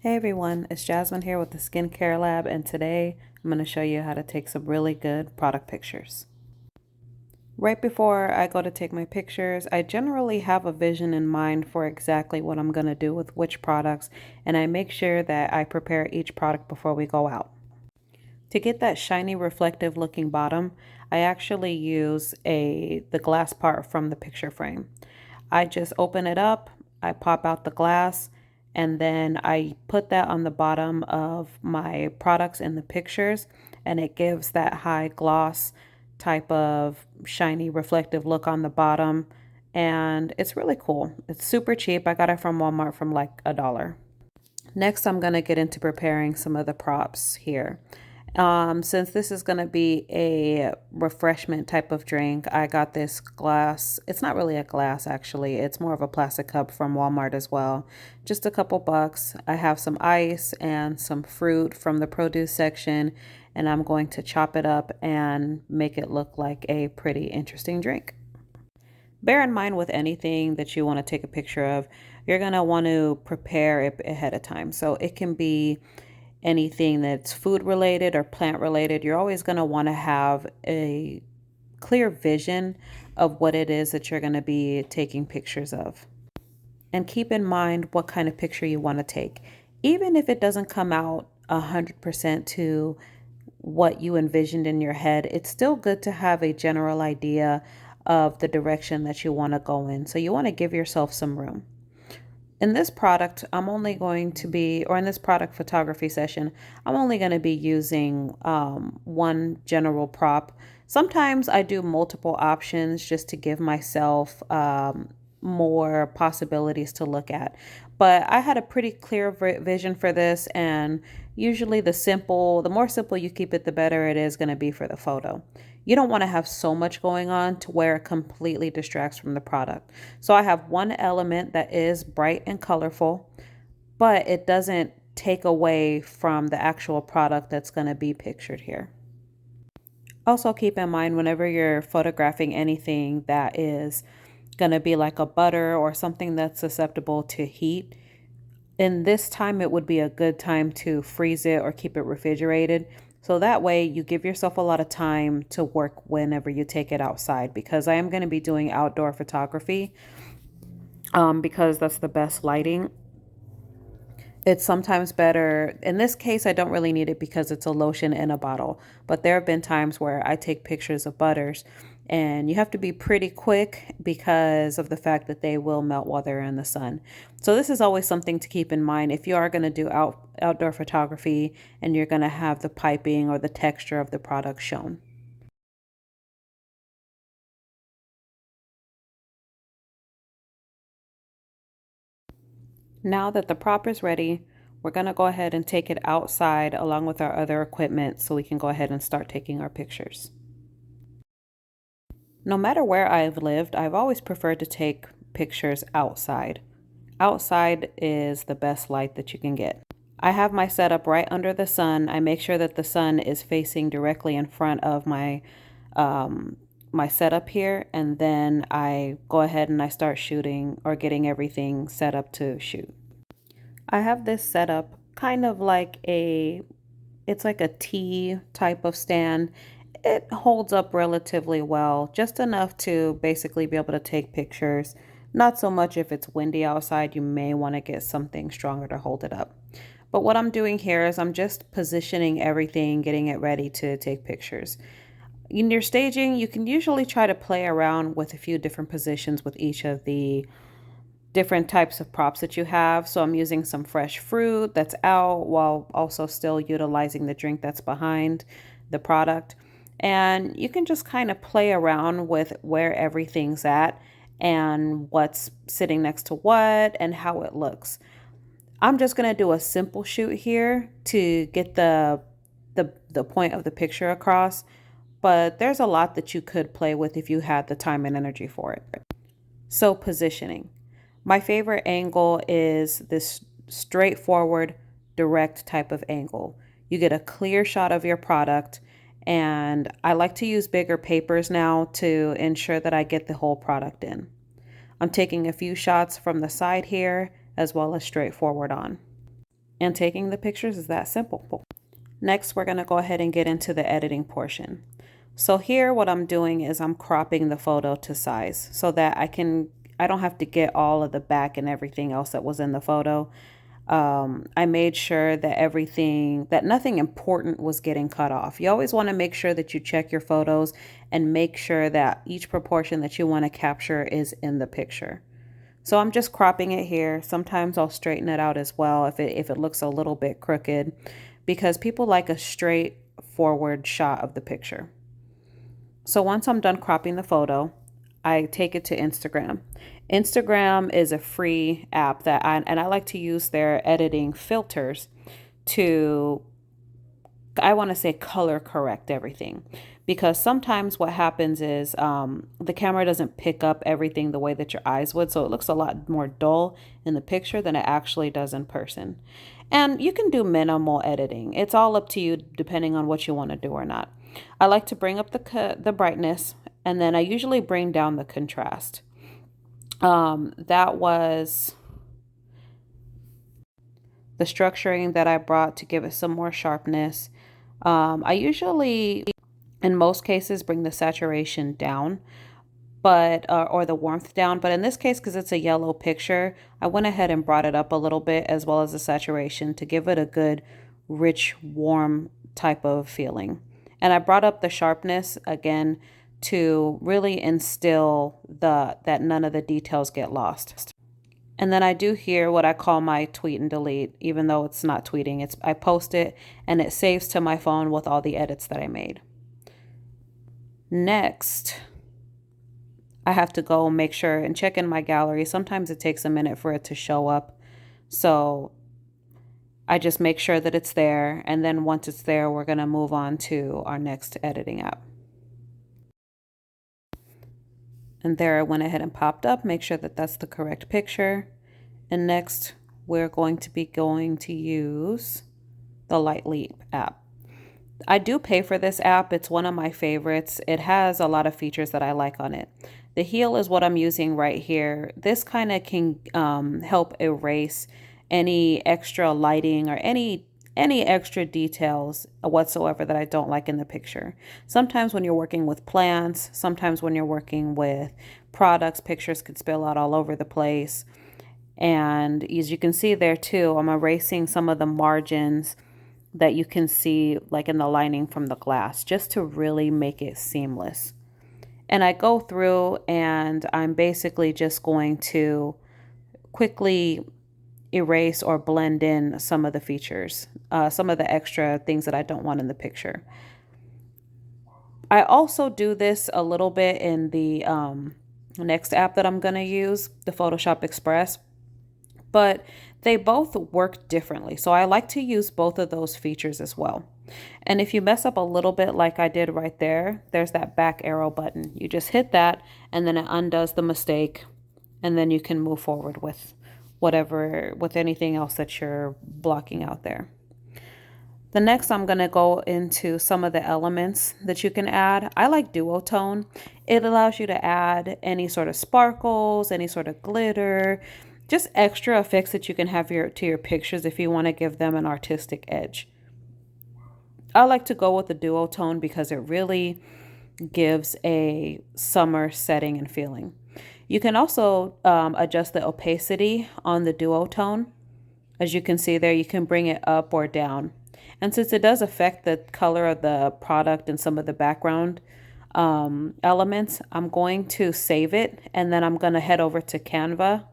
Hey everyone, it's Jasmine here with the Skincare Lab, and today I'm going to show you how to take some really good product pictures. Right before I go to take my pictures, I generally have a vision in mind for exactly what I'm going to do with which products, and I make sure that I prepare each product before we go out. To get that shiny reflective looking bottom, I actually use the glass part from the picture frame. I just open it up, I pop out the glass, and then I put that on the bottom of my products in the pictures, and it gives that high gloss type of shiny reflective look on the bottom, and it's really cool. It's super cheap. I got it from Walmart from like $1. Next, I'm going to get into preparing some of the props here. Since this is going to be a refreshment type of drink, I got this glass. It's not really a glass, actually. It's more of a plastic cup from Walmart as well. Just a couple bucks. I have some ice and some fruit from the produce section, and I'm going to chop it up and make it look like a pretty interesting drink. Bear in mind with anything that you want to take a picture of, you're going to want to prepare it ahead of time. So it can be anything that's food related or plant related. You're always going to want to have a clear vision of what it is that you're going to be taking pictures of. And keep in mind what kind of picture you want to take. Even if it doesn't come out 100% to what you envisioned in your head, it's still good to have a general idea of the direction that you want to go in. So you want to give yourself some room. In this product, in this product photography session, I'm only going to be using one general prop. Sometimes I do multiple options just to give myself more possibilities to look at. But I had a pretty clear vision for this, and usually the more simple you keep it, the better it is going to be for the photo. You don't want to have so much going on to where it completely distracts from the product. So I have one element that is bright and colorful, but it doesn't take away from the actual product that's going to be pictured here. Also, keep in mind whenever you're photographing anything that is going to be like a butter or something that's susceptible to heat, in this time it would be a good time to freeze it or keep it refrigerated. So that way you give yourself a lot of time to work whenever you take it outside, because I am going to be doing outdoor photography because that's the best lighting. It's sometimes better. In this case, I don't really need it because it's a lotion in a bottle. But there have been times where I take pictures of butters and you have to be pretty quick because of the fact that they will melt while they're in the sun. So this is always something to keep in mind if you are going to do outdoor photography and you're going to have the piping or the texture of the product shown. Now that the prop is ready, we're going to go ahead and take it outside along with our other equipment so we can go ahead and start taking our pictures. No matter where I've lived, I've always preferred to take pictures outside. Outside is the best light that you can get. I have my setup right under the sun. I make sure that the sun is facing directly in front of my setup here, and then I go ahead and I start shooting or getting everything set up to shoot. I have this set up kind of like it's like a T type of stand. It holds up relatively well, just enough to basically be able to take pictures. Not so much if it's windy outside, you may want to get something stronger to hold it up. But what I'm doing here is I'm just positioning everything, getting it ready to take pictures. In your staging, you can usually try to play around with a few different positions with each of the different types of props that you have. So I'm using some fresh fruit that's out while also still utilizing the drink that's behind the product. And you can just kind of play around with where everything's at and what's sitting next to what and how it looks. I'm just going to do a simple shoot here to get the point of the picture across, but there's a lot that you could play with if you had the time and energy for it. So positioning. My favorite angle is this straightforward, direct type of angle. You get a clear shot of your product, and I like to use bigger papers now to ensure that I get the whole product in. I'm taking a few shots from the side here as well as straight forward on. and taking the pictures is that simple. Next, we're going to go ahead and get into the editing portion. So here what I'm doing is I'm cropping the photo to size so that I don't have to get all of the back and everything else that was in the photo. I made sure that nothing important was getting cut off. You always want to make sure that you check your photos and make sure that each proportion that you want to capture is in the picture. So I'm just cropping it here. Sometimes I'll straighten it out as well if it looks a little bit crooked, because people like a straightforward shot of the picture. So once I'm done cropping the photo, I take it to Instagram. Instagram is a free app I like to use their editing filters to, I want to say, color correct everything. Because sometimes what happens is the camera doesn't pick up everything the way that your eyes would. So it looks a lot more dull in the picture than it actually does in person. And you can do minimal editing. It's all up to you depending on what you want to do or not. I like to bring up the brightness, and then I usually bring down the contrast. That was the structuring that I brought to give it some more sharpness. I usually, in most cases, bring the saturation down, but or the warmth down. But in this case, because it's a yellow picture, I went ahead and brought it up a little bit, as well as the saturation, to give it a good, rich, warm type of feeling. And I brought up the sharpness again to really instill that none of the details get lost. And then I do here what I call my tweet and delete, even though it's not tweeting. I post it and it saves to my phone with all the edits that I made. Next, I have to go make sure and check in my gallery. Sometimes it takes a minute for it to show up. So I just make sure that it's there. And then once it's there, we're going to move on to our next editing app. And there I went ahead and popped up, make sure that that's the correct picture. And next, we're going to use the Light Leap app. I do pay for this app. It's one of my favorites. It has a lot of features that I like on it. The heel is what I'm using right here. This kind of can help erase any extra lighting or any extra details whatsoever that I don't like in the picture. Sometimes when you're working with plants, sometimes when you're working with products, pictures could spill out all over the place. And as you can see there too, I'm erasing some of the margins that you can see like in the lining from the glass, just to really make it seamless. And I go through and I'm basically just going to quickly erase or blend in some of the features, some of the extra things that I don't want in the picture. I also do this a little bit in the next app that I'm going to use, the Photoshop Express, but they both work differently. So I like to use both of those features as well. And if you mess up a little bit like I did right there, there's that back arrow button. You just hit that and then it undoes the mistake, and then you can move forward with anything else that you're blocking out there. The next, I'm going to go into some of the elements that you can add. I like duotone. It allows you to add any sort of sparkles, any sort of glitter, just extra effects that you can have to your pictures if you want to give them an artistic edge. I like to go with the duotone because it really gives a summer setting and feeling. You can also adjust the opacity on the duotone. As you can see there, you can bring it up or down. And since it does affect the color of the product and some of the background elements, I'm going to save it, and then I'm going to head over to Canva,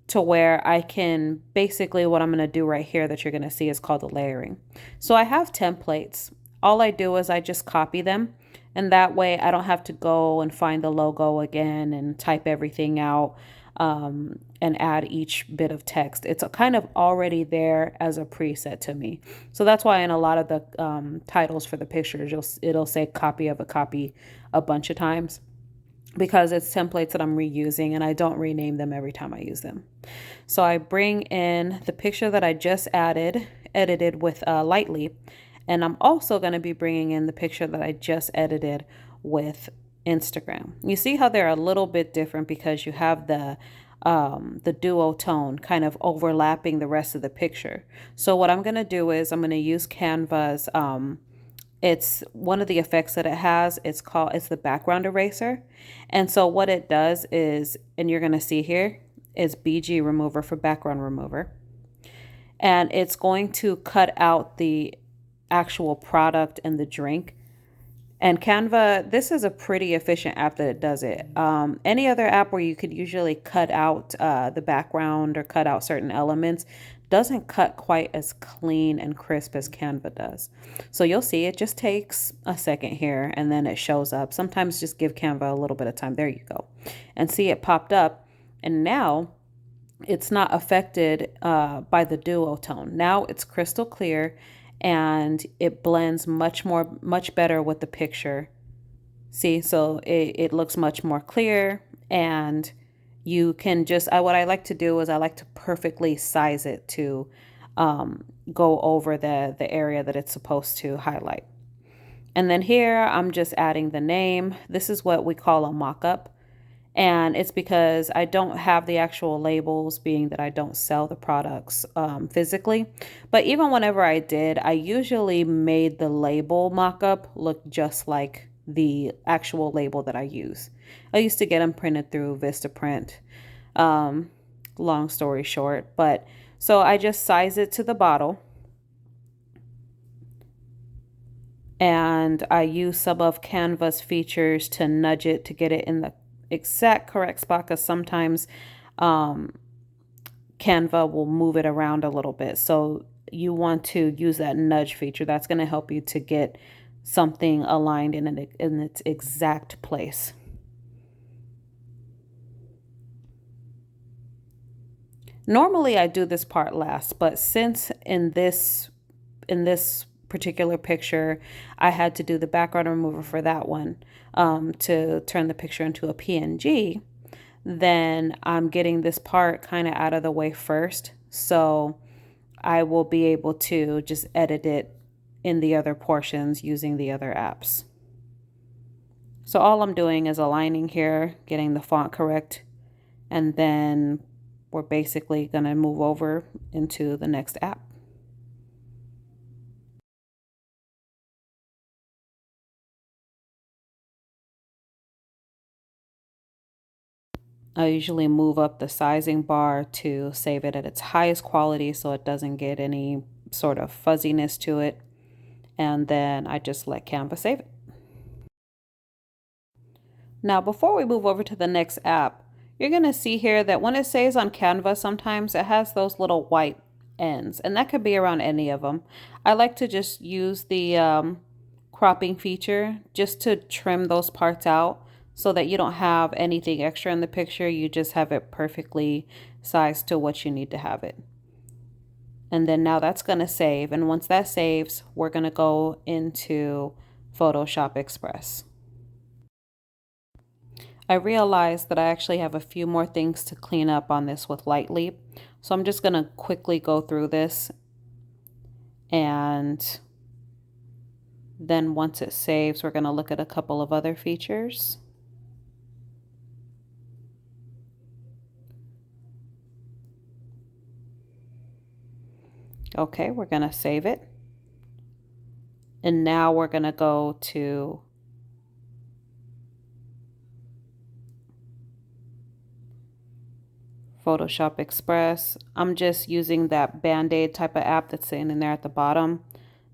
to where I can basically, what I'm going to do right here that you're going to see is called the layering. So I have templates. All I do is I just copy them. And that way I don't have to go and find the logo again and type everything out and add each bit of text. It's kind of already there as a preset to me. So that's why in a lot of the titles for the pictures, it'll say copy of a copy a bunch of times, because it's templates that I'm reusing and I don't rename them every time I use them. So I bring in the picture that I just edited with Light Leap. And I'm also going to be bringing in the picture that I just edited with Instagram. You see how they're a little bit different because you have the the duotone kind of overlapping the rest of the picture. So what I'm going to do is I'm going to use Canva's, it's one of the effects that it has. It's the background eraser. And so what it does is, and you're going to see here, is BG remover for background remover. And it's going to cut out the actual product and the drink. And Canva, this is a pretty efficient app that it does it. Any other app where you could usually cut out the background or cut out certain elements doesn't cut quite as clean and crisp as Canva does. So you'll see it just takes a second here and then it shows up. Sometimes just give Canva a little bit of time. There you go. And see it popped up. And now it's not affected by the duotone. Now it's crystal clear and it blends much better with the picture. See, so it looks much more clear, and you can just, what I like to do is I like to perfectly size it to go over the area that it's supposed to highlight. And then here I'm just adding the name. This is what we call a mock-up. And it's because I don't have the actual labels, being that I don't sell the products physically. But even whenever I did, I usually made the label mock-up look just like the actual label that I use. I used to get them printed through Vistaprint, long story short. But so I just size it to the bottle. And I use some of Canva's features to nudge it to get it in the exact correct spot, because sometimes Canva will move it around a little bit. So you want to use that nudge feature. That's going to help you to get something aligned in its exact place. Normally I do this part last, but since in this particular picture I had to do the background remover for that one to turn the picture into a PNG, then I'm getting this part kind of out of the way first, so I will be able to just edit it in the other portions using the other apps. So all I'm doing is aligning here, getting the font correct, and then we're basically going to move over into the next app. I usually move up the sizing bar to save it at its highest quality so it doesn't get any sort of fuzziness to it. And then I just let Canva save it. Now, before we move over to the next app, you're going to see here that when it saves on Canva, sometimes it has those little white ends, and that could be around any of them. I like to just use the cropping feature just to trim those parts out, so that you don't have anything extra in the picture. You just have it perfectly sized to what you need to have it. And then now that's going to save. And once that saves, we're going to go into Photoshop Express. I realized that I actually have a few more things to clean up on this with Light Leap. So I'm just going to quickly go through this. And then once it saves, we're going to look at a couple of other features. Okay, we're going to save it. And now we're going to go to Photoshop Express. I'm just using that Band-Aid type of app that's sitting in there at the bottom.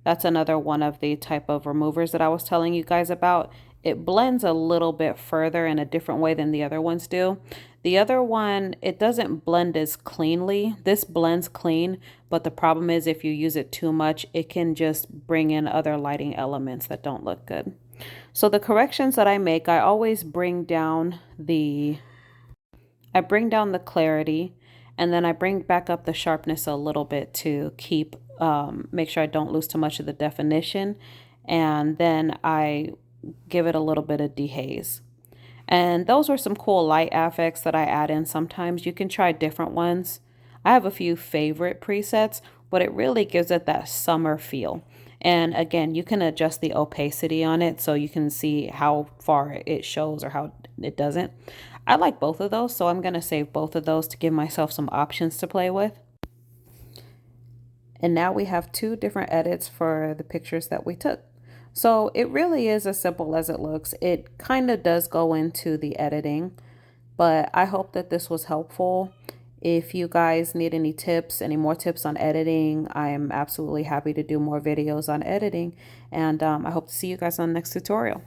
That's another one of the type of removers that I was telling you guys about. It blends a little bit further in a different way than the other ones do. The other one, it doesn't blend as cleanly. This blends clean, but the problem is if you use it too much, it can just bring in other lighting elements that don't look good. So the corrections that I make, I always bring down the clarity, and then I bring back up the sharpness a little bit to keep, make sure I don't lose too much of the definition. And then I give it a little bit of dehaze. And those were some cool light affects that I add in sometimes. You can try different ones. I have a few favorite presets, but it really gives it that summer feel. And again, you can adjust the opacity on it so you can see how far it shows or how it doesn't. I like both of those, so I'm going to save both of those to give myself some options to play with. And now we have two different edits for the pictures that we took. So it really is as simple as it looks. It kind of does go into the editing, but I hope that this was helpful. If you guys need any tips, any more tips on editing, I am absolutely happy to do more videos on editing. And I hope to see you guys on the next tutorial.